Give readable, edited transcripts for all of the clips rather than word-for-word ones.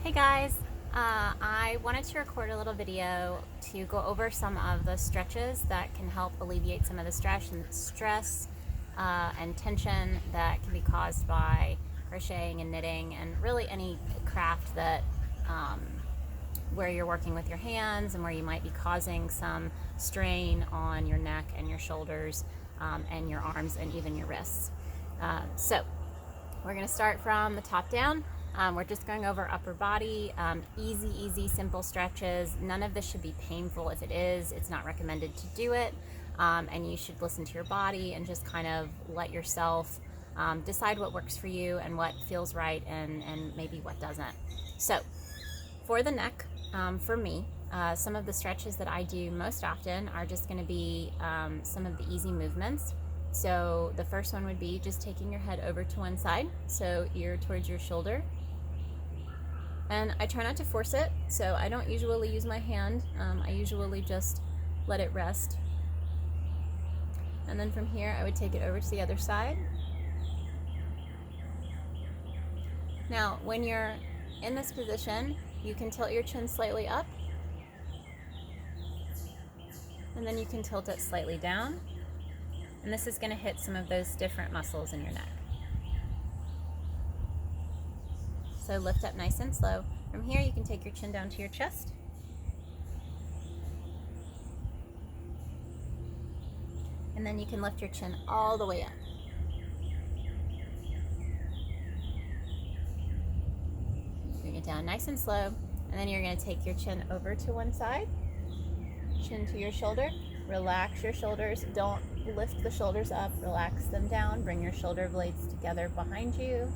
Hey guys, I wanted to record a little video to go over some of the stretches that can help alleviate some of the stress and tension that can be caused by crocheting and knitting and really any craft that where you're working with your hands and where you might be causing some strain on your neck and your shoulders and your arms and even your wrists. So we're going to start from the top down. We're just going over upper body, easy, simple stretches. None of this should be painful. If it is, it's not recommended to do it. And you should listen to your body and just kind of let yourself decide what works for you and what feels right and maybe what doesn't. So for the neck, for me, some of the stretches that I do most often are just going to be some of the easy movements. So the first one would be just taking your head over to one side, so ear towards your shoulder. And I try not to force it, so I don't usually use my hand. I usually just let it rest. And then from here, I would take it over to the other side. Now, when you're in this position, you can tilt your chin slightly up, and then you can tilt it slightly down. And this is going to hit some of those different muscles in your neck. So lift up nice and slow. From here, you can take your chin down to your chest. And then you can lift your chin all the way up. Bring it down nice and slow. And then you're going to take your chin over to one side, chin to your shoulder. Relax your shoulders. Don't lift the shoulders up. Relax them down. Bring your shoulder blades together behind you.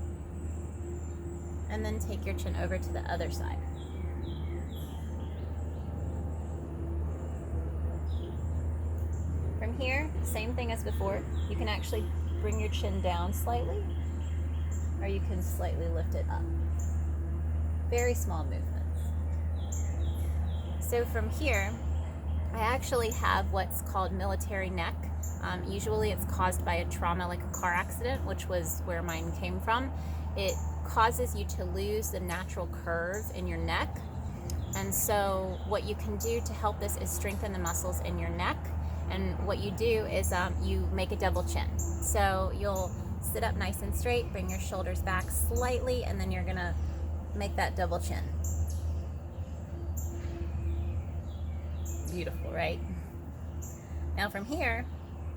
And then take your chin over to the other side. From here, same thing as before. You can actually bring your chin down slightly, or you can slightly lift it up. Very small movements. So from here, I actually have what's called military neck. Usually it's caused by a trauma like a car accident, which was where mine came from. It causes you to lose the natural curve in your neck. And so what you can do to help this is strengthen the muscles in your neck. And what you do is you make a double chin. So you'll sit up nice and straight, bring your shoulders back slightly, and then you're gonna make that double chin. Beautiful, right? Now from here,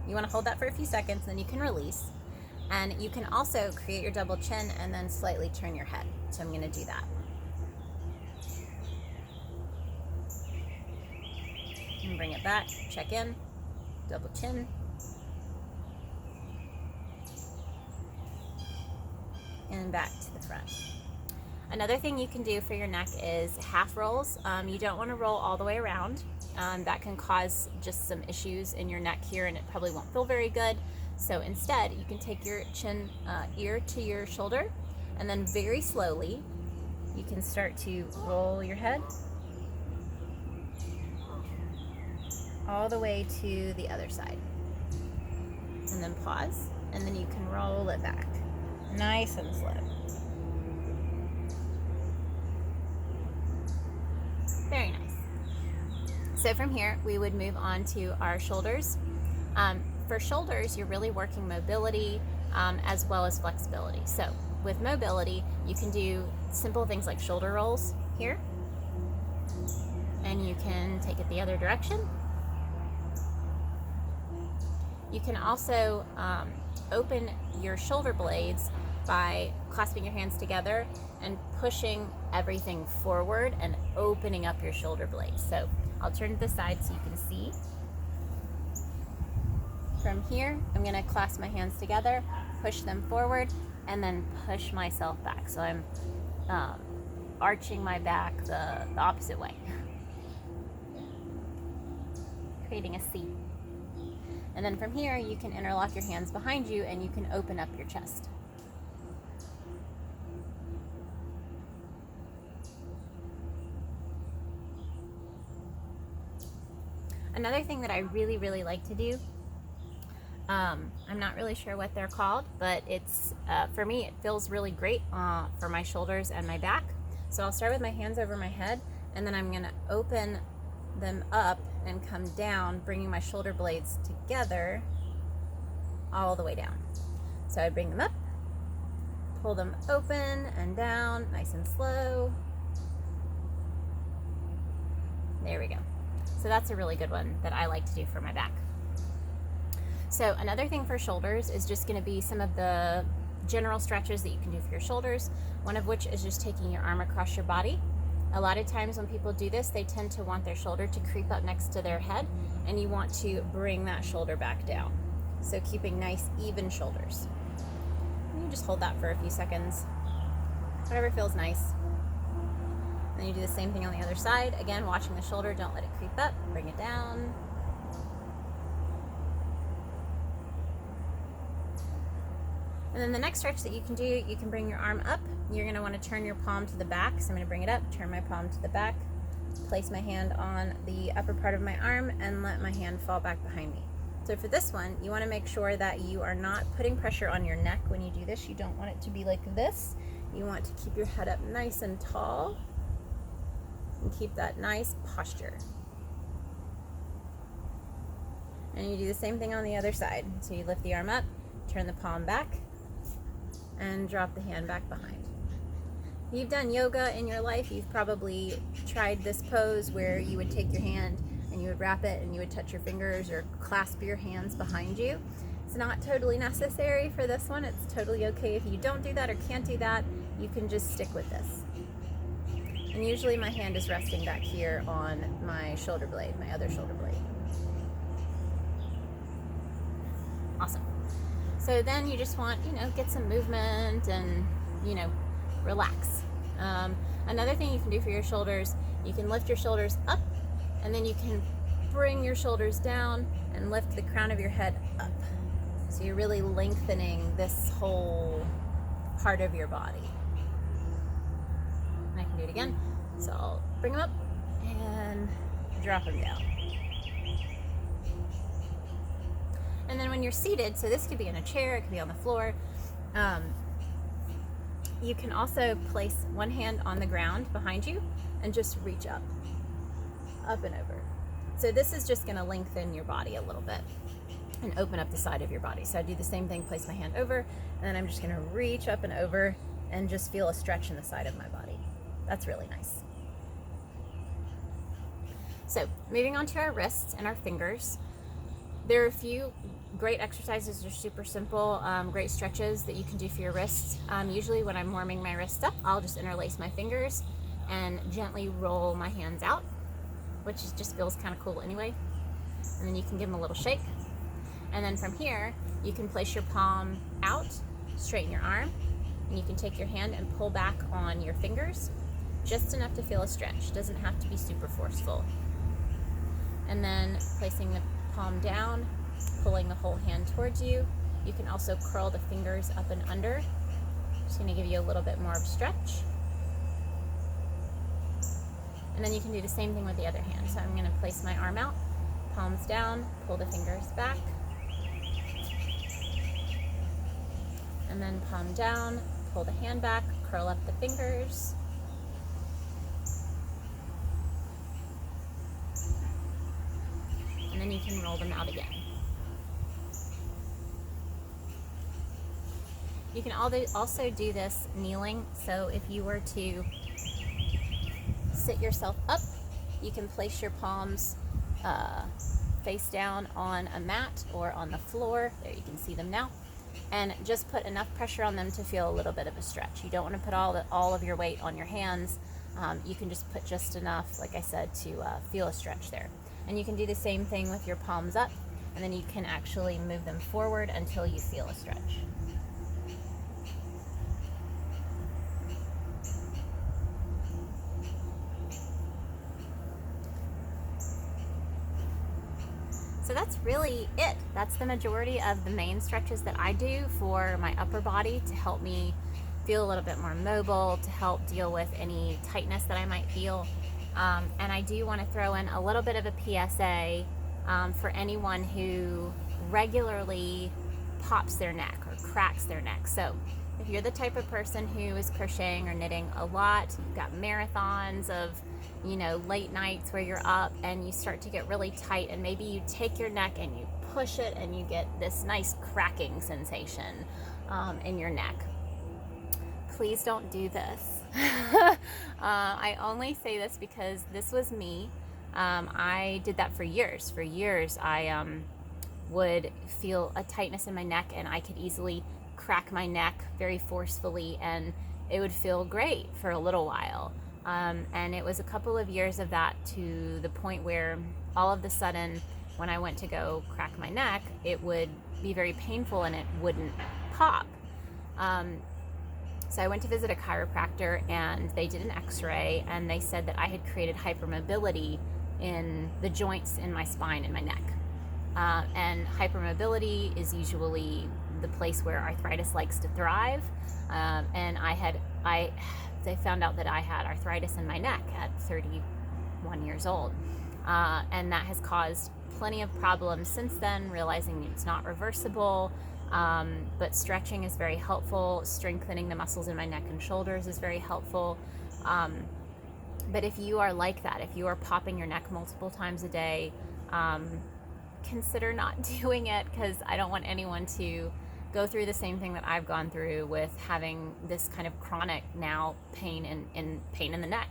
you wanna hold that for a few seconds, then you can release. And you can also create your double chin and then slightly turn your head. So I'm going to do that. And bring it back, check in, double chin. And back to the front. Another thing you can do for your neck is half rolls. You don't want to roll all the way around. That can cause just some issues in your neck here and it probably won't feel very good. So instead, you can take your chin ear to your shoulder, and then very slowly, you can start to roll your head all the way to the other side. And then pause, and then you can roll it back. Nice and slow. Very nice. So from here, we would move on to our shoulders. For shoulders, you're really working mobility as well as flexibility. So with mobility, you can do simple things like shoulder rolls here. And you can take it the other direction. You can also open your shoulder blades by clasping your hands together and pushing everything forward and opening up your shoulder blades. So I'll turn to the side so you can see. From here, I'm going to clasp my hands together, push them forward, and then push myself back. So I'm arching my back the opposite way, creating a C. And then from here, you can interlock your hands behind you and you can open up your chest. Another thing that I really like to do, I'm not really sure what they're called, but it's for me it feels really great for my shoulders and my back. So I'll start with my hands over my head, and then I'm gonna open them up and come down, bringing my shoulder blades together all the way down. So I bring them up, pull them open and down, nice and slow. There we go. So that's a really good one that I like to do for my back. So another thing for shoulders is just gonna be some of the general stretches that you can do for your shoulders, one of which is just taking your arm across your body. A lot of times when people do this, they tend to want their shoulder to creep up next to their head, and you want to bring that shoulder back down. So keeping nice, even shoulders. And you just hold that for a few seconds, whatever feels nice. Then you do the same thing on the other side. Again, watching the shoulder, don't let it creep up, bring it down. And then the next stretch that you can do, you can bring your arm up. You're gonna wanna turn your palm to the back. So I'm gonna bring it up, turn my palm to the back, place my hand on the upper part of my arm, and let my hand fall back behind me. So for this one, you wanna make sure that you are not putting pressure on your neck when you do this. You don't want it to be like this. You want to keep your head up nice and tall and keep that nice posture. And you do the same thing on the other side. So you lift the arm up, turn the palm back, and drop the hand back behind. If you've done yoga in your life, you've probably tried this pose where you would take your hand and you would wrap it and you would touch your fingers or clasp your hands behind you. It's not totally necessary for this one. It's totally okay if you don't do that or can't do that. You can just stick with this. And usually my hand is resting back here on my shoulder blade, my other shoulder blade. Awesome. So then you just want, get some movement and, relax. Another thing you can do for your shoulders, you can lift your shoulders up, and then you can bring your shoulders down and lift the crown of your head up. So you're really lengthening this whole part of your body. And I can do it again. So I'll bring them up and drop them down. And then when you're seated, so this could be in a chair, it could be on the floor, you can also place one hand on the ground behind you and just reach up and over. So this is just gonna lengthen your body a little bit and open up the side of your body. So I do the same thing, place my hand over, and then I'm just gonna reach up and over and just feel a stretch in the side of my body. That's really nice. So moving on to our wrists and our fingers. There are a few great exercises. They're super simple, great stretches that you can do for your wrists. Usually when I'm warming my wrists up, I'll just interlace my fingers and gently roll my hands out, which just feels kind of cool anyway. And then you can give them a little shake. And then from here, you can place your palm out, straighten your arm, and you can take your hand and pull back on your fingers, just enough to feel a stretch. Doesn't have to be super forceful. And then placing the palm down, pulling the whole hand towards you. You can also curl the fingers up and under. Just gonna give you a little bit more of stretch. And then you can do the same thing with the other hand. So I'm gonna place my arm out, palms down, pull the fingers back. And then palm down, pull the hand back, curl up the fingers. And then you can roll them out again. You can also do this kneeling. So if you were to sit yourself up, you can place your palms face down on a mat or on the floor. There, you can see them now. And just put enough pressure on them to feel a little bit of a stretch. You don't want to put all of your weight on your hands. You can just put just enough, like I said, to feel a stretch there. And you can do the same thing with your palms up, and then you can actually move them forward until you feel a stretch. So that's really it. That's the majority of the main stretches that I do for my upper body to help me feel a little bit more mobile, to help deal with any tightness that I might feel. And I do want to throw in a little bit of a PSA for anyone who regularly pops their neck or cracks their neck. So If you're the type of person who is crocheting or knitting a lot, you've got marathons of, you know, late nights where you're up and you start to get really tight, and maybe you take your neck and you push it and you get this nice cracking sensation in your neck. Please don't do this. I only say this because this was me. I did that for years. For years, I would feel a tightness in my neck, and I could easily crack my neck very forcefully, and it would feel great for a little while. And it was a couple of years of that, to the point where all of a sudden, when I went to go crack my neck, it would be very painful and it wouldn't pop. So I went to visit a chiropractor, and they did an x-ray, and they said that I had created hypermobility in the joints in my spine and my neck. And hypermobility is usually the place where arthritis likes to thrive. And they found out that I had arthritis in my neck at 31 years old. And that has caused plenty of problems since then, realizing it's not reversible. But stretching is very helpful. Strengthening the muscles in my neck and shoulders is very helpful. But if you are like that, if you are popping your neck multiple times a day, consider not doing it, because I don't want anyone to go through the same thing that I've gone through with having this kind of chronic now pain in the neck.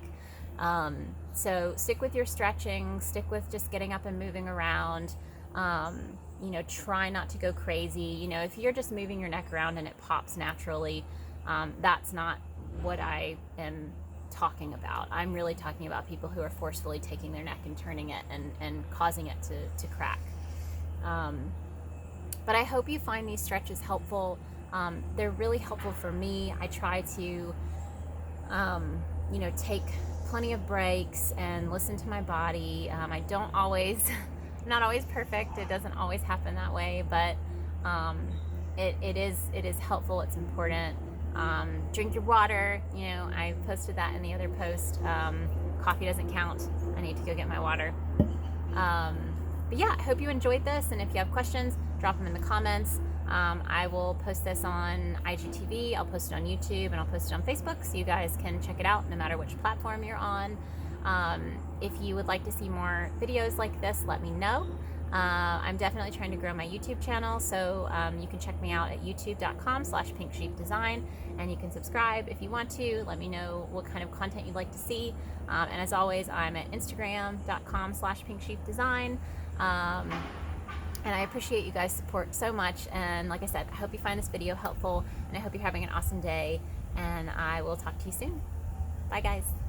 So stick with your stretching, stick with just getting up and moving around. You know, try not to go crazy. You know, if you're just moving your neck around and it pops naturally, that's not what I am talking about. I'm really talking about people who are forcefully taking their neck and turning it and causing it to crack. But I hope you find these stretches helpful. They're really helpful for me. I try to, you know, take plenty of breaks and listen to my body. I don't always, I'm not always perfect. It doesn't always happen that way, but it is helpful. It's important. Drink your water. You know, I posted that in the other post. Coffee doesn't count. I need to go get my water. But yeah, I hope you enjoyed this, and if you have questions, drop them in the comments. I will post this on IGTV, I'll post it on YouTube, and I'll post it on Facebook, so you guys can check it out no matter which platform you're on. If you would like to see more videos like this, let me know. I'm definitely trying to grow my YouTube channel, so you can check me out at youtube.com/pinksheepdesign, and you can subscribe if you want to. Let me know what kind of content you'd like to see. And as always, I'm at instagram.com/pinksheepdesign. And I appreciate you guys' support so much. And like I said, I hope you find this video helpful, and I hope you're having an awesome day, and I will talk to you soon. Bye guys.